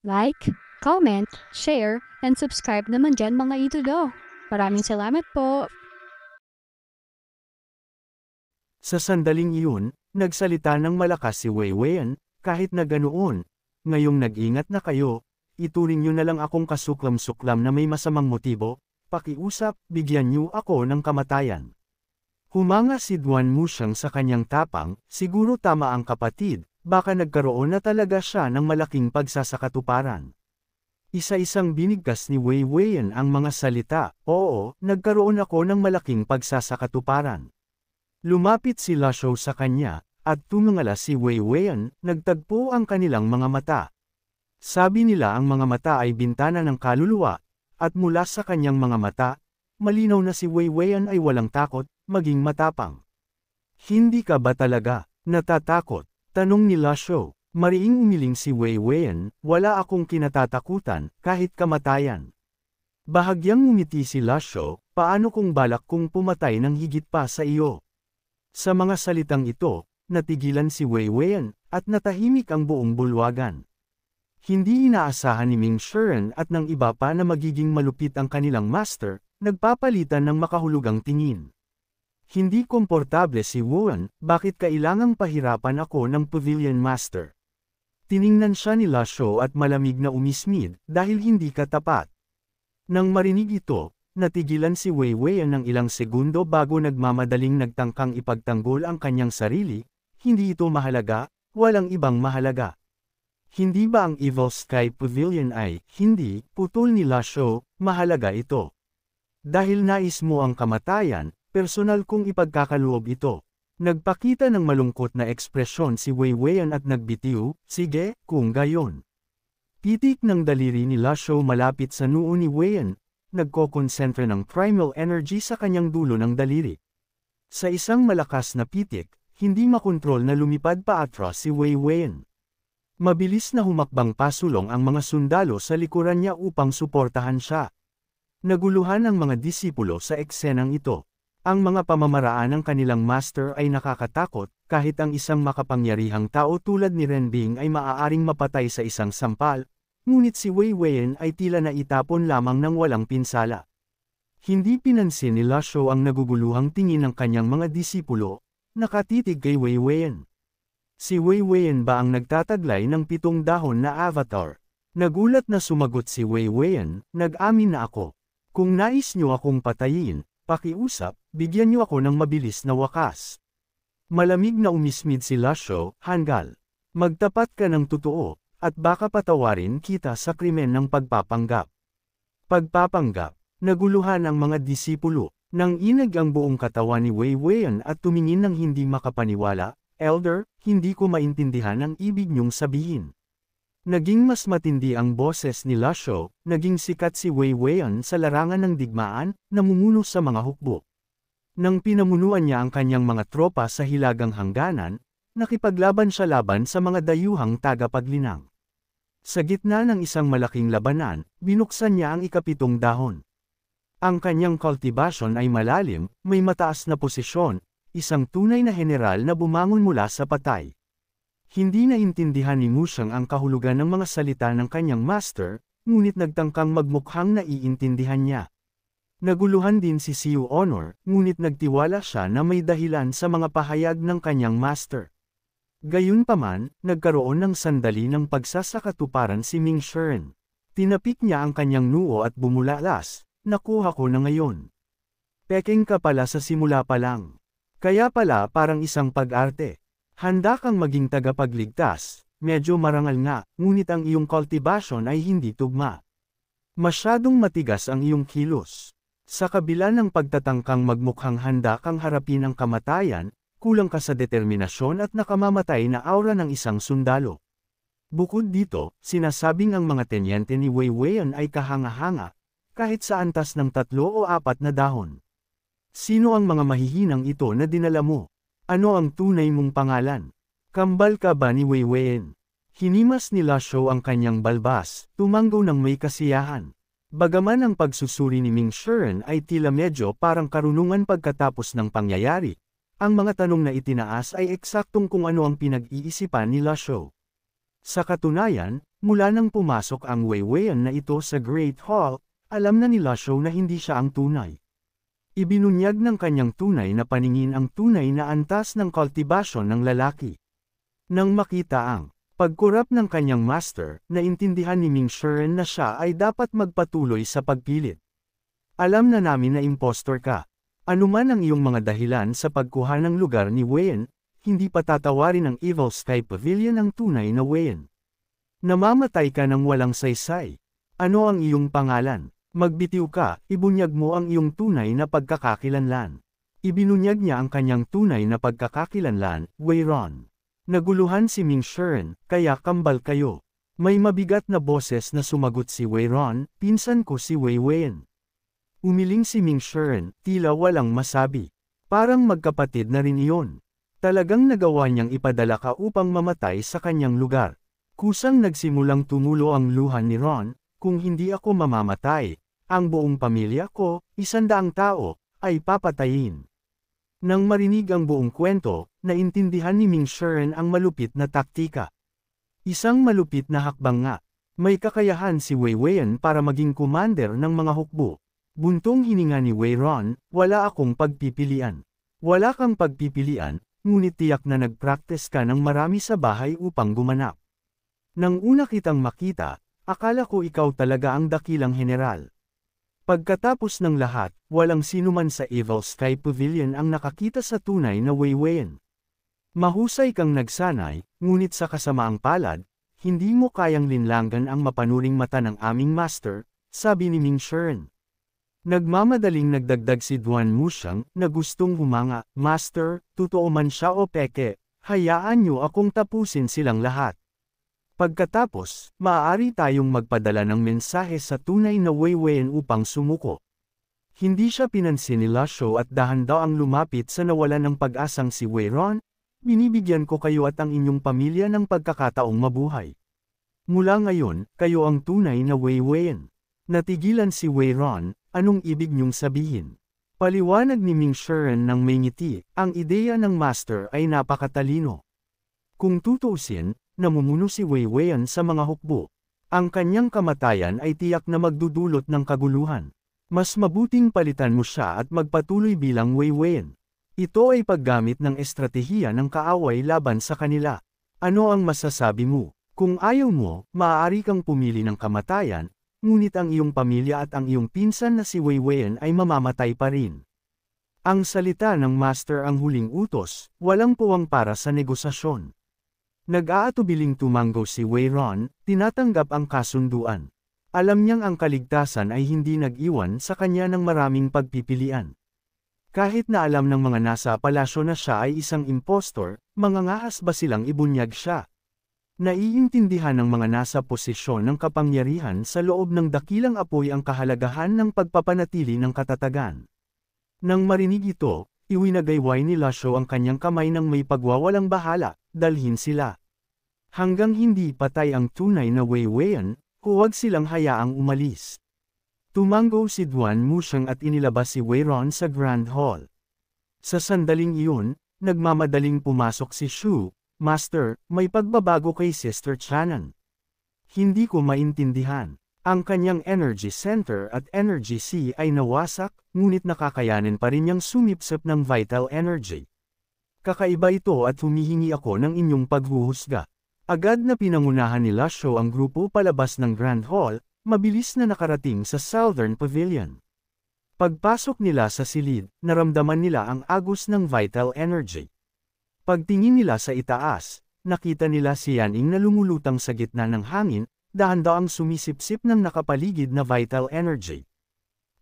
Like, comment, share, and subscribe naman dyan mga idolo. Maraming salamat po. Sa sandaling iyon, nagsalita ng malakas si Weiweian, kahit na ganoon. Ngayong nag-ingat na kayo, ituring niyo na lang akong kasuklam-suklam na may masamang motibo, pakiusap, bigyan niyo ako ng kamatayan. Humanga si Duan Muxiang sa kanyang tapang, siguro tama ang kapatid, baka nagkaroon na talaga siya ng malaking pagsasakatuparan. Isa-isang binigkas ni Weiweian ang mga salita, oo, nagkaroon ako ng malaking pagsasakatuparan. Lumapit si Lasho sa kanya, at tumingala si Weiweian, nagtagpo ang kanilang mga mata. Sabi nila ang mga mata ay bintana ng kaluluwa, at mula sa kanyang mga mata, malinaw na si Weiweian ay walang takot, maging matapang. Hindi ka ba talaga natatakot? Tanong ni Lasho. Mariing umiling si Weiweian, wala akong kinatatakutan, kahit kamatayan. Bahagyang ngumiti si Lasho, paano kung balak kong pumatay ng higit pa sa iyo? Sa mga salitang ito, natigilan si Weiweian, at natahimik ang buong bulwagan. Hindi inaasahan ni Ming Shiren at ng iba pa na magiging malupit ang kanilang master, nagpapalitan ng makahulugang tingin. Hindi komportable si Wuan, bakit kailangang pahirapan ako ng Pavilion Master? Tiningnan siya ni Lasho at malamig na umismid, dahil hindi ka tapat. Nang marinig ito, natigilan si Weiweian ng ilang segundo bago nagmamadaling nagtangkang ipagtanggol ang kanyang sarili, hindi ito mahalaga, walang ibang mahalaga. Hindi ba ang Evil Sky Pavilion ay, hindi, putol ni Lasho, mahalaga ito. Dahil nais mo ang kamatayan, personal kong ipagkakaloob ito. Nagpakita ng malungkot na ekspresyon si Weiweian at nagbitiw, sige, kung gayon. Pitik ng daliri ni Lasho malapit sa noo ni Weian, nagkokonsentra ng primal energy sa kanyang dulo ng daliri. Sa isang malakas na pitik, hindi makontrol na lumipad pa atras si Weiweian. Mabilis na humakbang pasulong ang mga sundalo sa likuran niya upang suportahan siya. Naguluhan ang mga disipulo sa eksenang ito. Ang mga pamamaraan ng kanilang master ay nakakatakot, kahit ang isang makapangyarihang tao tulad ni Renbing ay maaaring mapatay sa isang sampal, ngunit si Weiweian ay tila na itapon lamang ng walang pinsala. Hindi pinansin ni Lasho ang naguguluhang tingin ng kanyang mga disipulo, nakatitig kay Weiweian. Si Weiweian ba ang nagtataglay ng 7 dahon na avatar? Nagulat na sumagot si Weiweian, nag-amin na ako. Kung nais niyo akong patayin, pakiusap, bigyan niyo ako ng mabilis na wakas. Malamig na umismid si Lasho, hanggal. Magtapat ka ng totoo, at baka patawarin kita sa krimen ng pagpapanggap. Pagpapanggap, naguluhan ang mga disipulo, nang inag ang buong katawan ni Weiweian at tumingin ng hindi makapaniwala, Elder, hindi ko maintindihan ang ibig niyong sabihin. Naging mas matindi ang boses ni Lasho, naging sikat si Weiweian sa larangan ng digmaan, namumuno sa mga hukbo. Nang pinamunuan niya ang kanyang mga tropa sa hilagang hangganan, nakipaglaban siya laban sa mga dayuhang tagapaglinang. Sa gitna ng isang malaking labanan, binuksan niya ang ika-7 dahon. Ang kanyang kultibasyon ay malalim, may mataas na posisyon, isang tunay na general na bumangon mula sa patay. Hindi naintindihan ni Muxiang ang kahulugan ng mga salita ng kanyang master, ngunit nagtangkang magmukhang naiintindihan niya. Naguluhan din si Siu Honor, ngunit nagtiwala siya na may dahilan sa mga pahayag ng kanyang master. Gayunpaman, nagkaroon ng sandali ng pagsasakatuparan si Ming Shiren. Tinapik niya ang kanyang noo at bumulalas, nakuha ko na ngayon. Peking ka pala sa simula pa lang. Kaya pala parang isang pag-arte. Handa kang maging tagapagligtas, medyo marangal nga, ngunit ang iyong kultibasyon ay hindi tugma. Masyadong matigas ang iyong kilos. Sa kabila ng pagtatangkang magmukhang handa kang harapin ang kamatayan, kulang ka sa determinasyon at nakamamatay na aura ng isang sundalo. Bukod dito, sinasabing ang mga tenyente ni Weiweian ay kahanga-hanga, kahit sa antas ng 3 o 4 na dahon. Sino ang mga mahihinang ito na dinala mo? Ano ang tunay mong pangalan? Kambal ka ba ni Weiweian? Hinimas ni Lasho ang kanyang balbas, tumanggo ng may kasiyahan. Bagaman ang pagsusuri ni Ming Shiren ay tila medyo parang karunungan pagkatapos ng pangyayari, ang mga tanong na itinaas ay eksaktong kung ano ang pinag-iisipan ni Lasho. Sa katunayan, Mula nang pumasok ang Weiweian na ito sa Great Hall, alam na ni Lasho na hindi siya ang tunay. Ibinunyag ng kanyang tunay na paningin ang tunay na antas ng kultibasyon ng lalaki. Nang makita ang pagkurap ng kanyang master, naintindihan ni Ming Shiren na siya ay dapat magpatuloy sa pagpilit. Alam na namin na impostor ka. Anuman ang iyong mga dahilan sa pagkuha ng lugar ni Weian, hindi patatawarin ng Evil Sky Pavilion ang tunay na Weian. Namamatay ka ng walang saysay. Ano ang iyong pangalan? Magbitiw ka, ibunyag mo ang iyong tunay na pagkakakilanlan. Ibinunyag niya ang kanyang tunay na pagkakakilanlan, Weiron. Naguluhan si Ming Shiren, kaya kambal kayo. May mabigat na boses na sumagot si Weiron, pinsan ko si Weiwen. Umiling si Ming Shiren, tila walang masabi. Parang magkapatid na rin iyon. Talagang nagawa niyang ipadala ka upang mamatay sa kanyang lugar. Kusang nagsimulang tumulo ang luha ni Ron, kung hindi ako mamamatay, ang buong pamilya ko, 100 tao, ay papatayin. Nang marinig ang buong kwento, naintindihan ni Ming Shiren ang malupit na taktika. Isang malupit na hakbang nga. May kakayahan si Weiweian para maging commander ng mga hukbo. Buntong hininga ni Weiron, wala akong pagpipilian. Wala kang pagpipilian, ngunit tiyak na nagpractice ka ng marami sa bahay upang gumanap. Nang una kitang makita, akala ko ikaw talaga ang dakilang general. Pagkatapos ng lahat, walang sinuman sa Evil Sky Pavilion ang nakakita sa tunay na Weiweian. Mahusay kang nagsanay, ngunit sa kasamaang palad, hindi mo kayang linlangan ang mapanuring mata ng aming master, sabi ni Ming Shiren. Nagmamadaling nagdagdag si Duan Muxiang na gustong humanga, Master, totoo man siya o peke, hayaan niyo akong tapusin silang lahat. Pagkatapos, maaari tayong magpadala ng mensahe sa tunay na Weiweian upang sumuko. Hindi siya pinansin ni Lasho at dahan daw ang lumapit sa nawalan ng pag-asang si Weiron, binibigyan ko kayo at ang inyong pamilya ng pagkakataong mabuhay. Mula ngayon, kayo ang tunay na Weiweian. Natigilan si Weiron, anong ibig niyong sabihin? Paliwanag ni Ming Shiren ng may ngiti, ang ideya ng master ay napakatalino. Kung tutuusin, namumuno si Weiweian sa mga hukbo. Ang kanyang kamatayan ay tiyak na magdudulot ng kaguluhan. Mas mabuting palitan mo siya at magpatuloy bilang Weiweian. Ito ay paggamit ng estratehiya ng kaaway laban sa kanila. Ano ang masasabi mo? Kung ayaw mo, maaari kang pumili ng kamatayan, ngunit ang iyong pamilya at ang iyong pinsan na si Weiweian ay mamamatay pa rin. Ang salita ng master ang huling utos, walang puwang para sa negosasyon. Nag-aatubiling tumanggo si Weiron, tinatanggap ang kasunduan. Alam niyang ang kaligtasan ay hindi nag-iwan sa kanya ng maraming pagpipilian. Kahit na alam ng mga nasa palasyo na siya ay isang impostor, mangangahas ba silang ibunyag siya? Naiintindihan ng mga nasa posisyon ng kapangyarihan sa loob ng dakilang apoy ang kahalagahan ng pagpapanatili ng katatagan. Nang marinig ito, iwinagayway ni Lasho ang kanyang kamay ng may pagwawalang bahala, dalhin sila. Hanggang hindi patay ang tunay na Weiweian, huwag silang hayaang umalis. Tumanggo si Duan Muxiang at inilabas si Weiron sa Grand Hall. Sa sandaling iyon, nagmamadaling pumasok si Shu, Master, may pagbabago kay Sister Chanan. Hindi ko maintindihan. Ang kanyang energy center at energy sea ay nawasak, ngunit nakakayanin pa rin niyang sumipsip ng vital energy. Kakaiba ito at humihingi ako ng inyong paghuhusga. Agad na pinangunahan ni Lasho ang grupo palabas ng Grand Hall, mabilis na nakarating sa Southern Pavilion. Pagpasok nila sa silid, naramdaman nila ang agos ng vital energy. Pagtingin nila sa itaas, nakita nila si Yaning na lumulutang sa gitna ng hangin, dahan-daang sumisipsip ng nakapaligid na vital energy.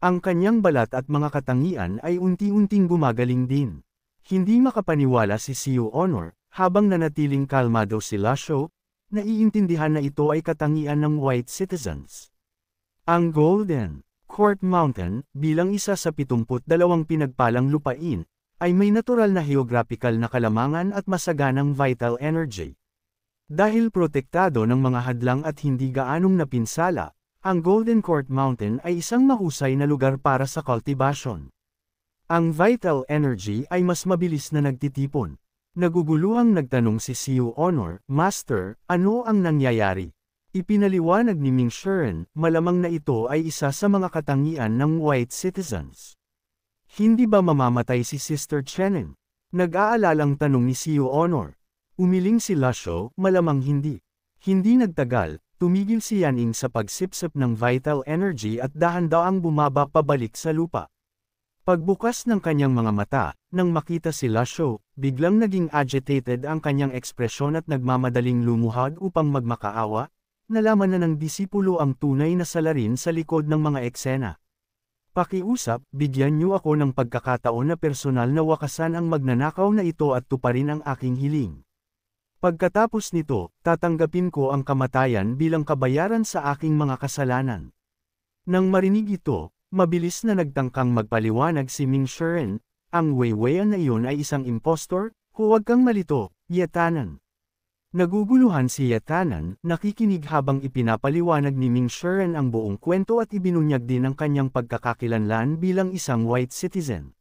Ang kanyang balat at mga katangian ay unti-unting gumagaling din. Hindi makapaniwala si Siu Honor, habang nanatiling kalmado si Lasho, naiintindihan na ito ay katangian ng white citizens. Ang Golden Court Mountain, bilang isa sa 72 pinagpalang lupain, ay may natural na geographical na kalamangan at masaganang vital energy. Dahil protektado ng mga hadlang at hindi gaanong napinsala, ang Golden Court Mountain ay isang mahusay na lugar para sa cultivation. Ang vital energy ay mas mabilis na nagtitipon. Naguguluhang nagtanong si Siu Honor, Master, ano ang nangyayari? Ipinaliwanag ni Ming Shiren, malamang na ito ay isa sa mga katangian ng white citizens. Hindi ba mamamatay si Sister Chenin? Nag-aalalang tanong ni Siu Honor. Umiling si Lasho, malamang hindi. Hindi nagtagal, tumigil si Yaning sa pagsipsip ng vital energy at dahan-daang bumaba pabalik sa lupa. Pagbukas ng kanyang mga mata, nang makita si Lasho, biglang naging agitated ang kanyang ekspresyon at nagmamadaling lumuhad upang magmakaawa. Nalaman na ng disipulo ang tunay na salarin sa likod ng mga eksena. Pakiusap, bigyan niyo ako ng pagkakataon na personal na wakasan ang magnanakaw na ito at tuparin ang aking hiling. Pagkatapos nito, tatanggapin ko ang kamatayan bilang kabayaran sa aking mga kasalanan. Nang marinig ito, mabilis na nagtangkang magpaliwanag si Ming Shiren, ang Weiweian na iyon ay isang impostor, huwag kang malito, Yetanan. Naguguluhan si Yetanan, nakikinig habang ipinapaliwanag ni Ming Shiren ang buong kwento at ibinunyag din ang kanyang pagkakakilanlan bilang isang white citizen.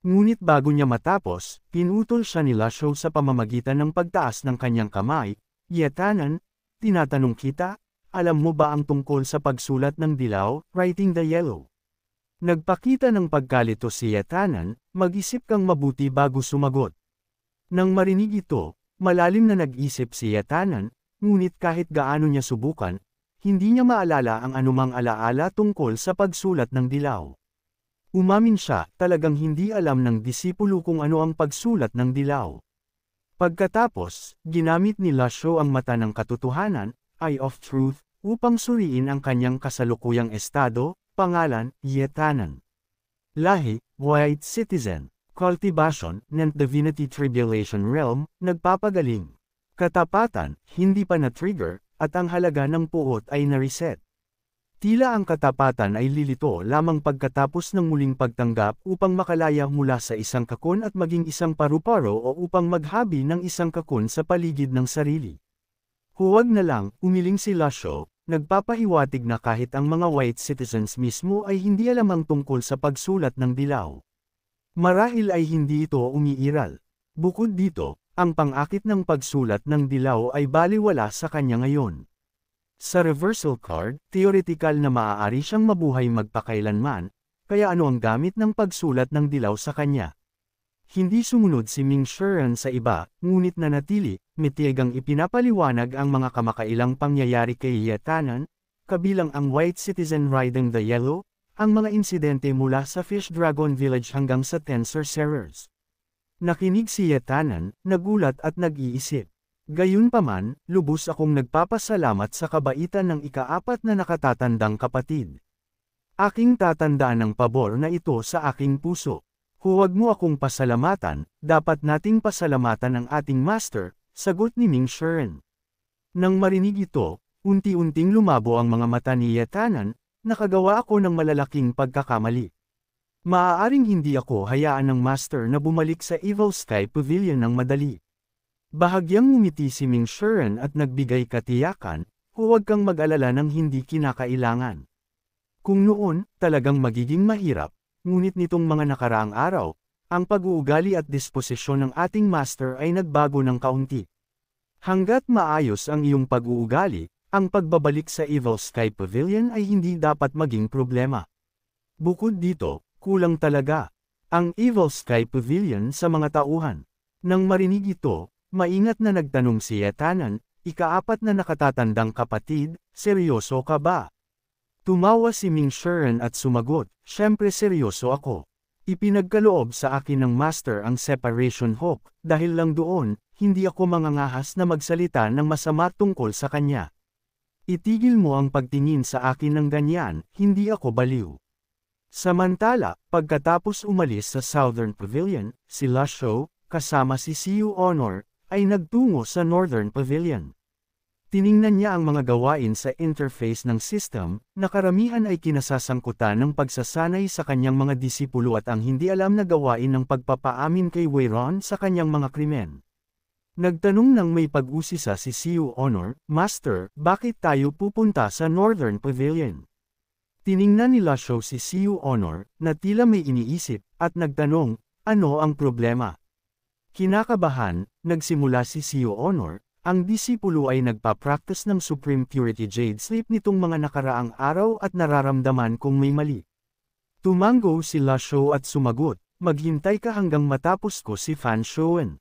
Ngunit bago niya matapos, pinutol siya ni Lasho sa pamamagitan ng pagtaas ng kanyang kamay. Yetanan, tinatanong kita, alam mo ba ang tungkol sa pagsulat ng dilaw, writing the yellow? Nagpakita ng pagkalito si Yetanan, mag-isip kang mabuti bago sumagot. Nang marinig ito, malalim na nag-isip si Yetanan, ngunit kahit gaano niya subukan, hindi niya maalala ang anumang alaala tungkol sa pagsulat ng dilaw. Umamin siya, talagang hindi alam ng disipulo kung ano ang pagsulat ng dilaw. Pagkatapos, ginamit ni Lasho ang mata ng katotohanan, Eye of Truth, upang suriin ang kanyang kasalukuyang estado, pangalan, Yetanan. Lahi, white citizen. Cultivation, ng Divinity Tribulation Realm, nagpapagaling. Katapatan, hindi pa na-trigger, at ang halaga ng puot ay na-reset. Tila ang katapatan ay lilito lamang pagkatapos ng muling pagtanggap upang makalaya mula sa isang kakon at maging isang paru-paro o upang maghabi ng isang kakon sa paligid ng sarili. Huwag na lang, umiling si Lasho, nagpapahiwatig na kahit ang mga white citizens mismo ay hindi alam ang tungkol sa pagsulat ng dilaw. Marahil ay hindi ito umiiral. Bukod dito, ang pang-akit ng pagsulat ng dilaw ay baliwala sa kanya ngayon. Sa reversal card, theoretical na maaari siyang mabuhay magpakailanman, kaya ano ang gamit ng pagsulat ng dilaw sa kanya? Hindi sumunod si Ming Shiren sa iba, ngunit nanatili, mitigang ipinapaliwanag ang mga kamakailang pangyayari kay Yetanan, kabilang ang white citizen riding the yellow, ang mga insidente mula sa Fish Dragon Village hanggang sa Ten Sorcerers. Nakinig si Yetanan, nagulat at nag-iisip. Gayunpaman, lubos akong nagpapasalamat sa kabaitan ng ikaapat na nakatatandang kapatid. Aking tatandaan ang pabor na ito sa aking puso. Huwag mo akong pasalamatan, dapat nating pasalamatan ang ating master, sagot ni Ming Shiren. Nang marinig ito, unti-unting lumabo ang mga mata ni Yetanan, nakagawa ako ng malalaking pagkakamali. Maaaring hindi ako hayaan ng master na bumalik sa Evil Sky Pavilion ng madali. Bahagyang ngumiti si Ming Shiren at nagbigay katiyakan, huwag kang mag-alala ng hindi kinakailangan. Kung noon, talagang magiging mahirap, ngunit nitong mga nakaraang araw, ang pag-uugali at disposisyon ng ating master ay nagbago ng kaunti. Hanggat maayos ang iyong pag-uugali, ang pagbabalik sa Evil Sky Pavilion ay hindi dapat maging problema. Bukod dito, kulang talaga ang Evil Sky Pavilion sa mga tauhan. Nang marinig ito, maingat na nagtanong si Yetanan, ikaapat na nakatatandang kapatid, seryoso ka ba? Tumawa si Ming Shiren at sumagot, syempre seryoso ako. Ipinagkaloob sa akin ng master ang separation hook, dahil lang doon, hindi ako mangangahas na magsalita ng masama tungkol sa kanya. Itigil mo ang pagtingin sa akin ng ganyan, hindi ako baliw. Samantala, pagkatapos umalis sa Southern Pavilion, si Lasho, kasama si Siu Honor, ay nagtungo sa Northern Pavilion. Tiningnan niya ang mga gawain sa interface ng system, na karamihan ay kinasasangkutan ng pagsasanay sa kanyang mga disipulo at ang hindi alam na gawain ng pagpapaamin kay Weiron sa kanyang mga krimen. Nagtanong nang may pag-usisa si Siu Honor, Master, bakit tayo pupunta sa Northern Pavilion? Tiningnan ni Lasho si Siu Honor, na tila may iniisip, at nagtanong, ano ang problema? Kinakabahan, nagsimula si Siu Honor, Ang disipulo ay nagpa-practice ng Supreme Purity Jade Sleep nitong mga nakaraang araw at nararamdaman kong may mali. Tumango si Lasho at sumagot, maghintay ka hanggang matapos ko si Fan Showen.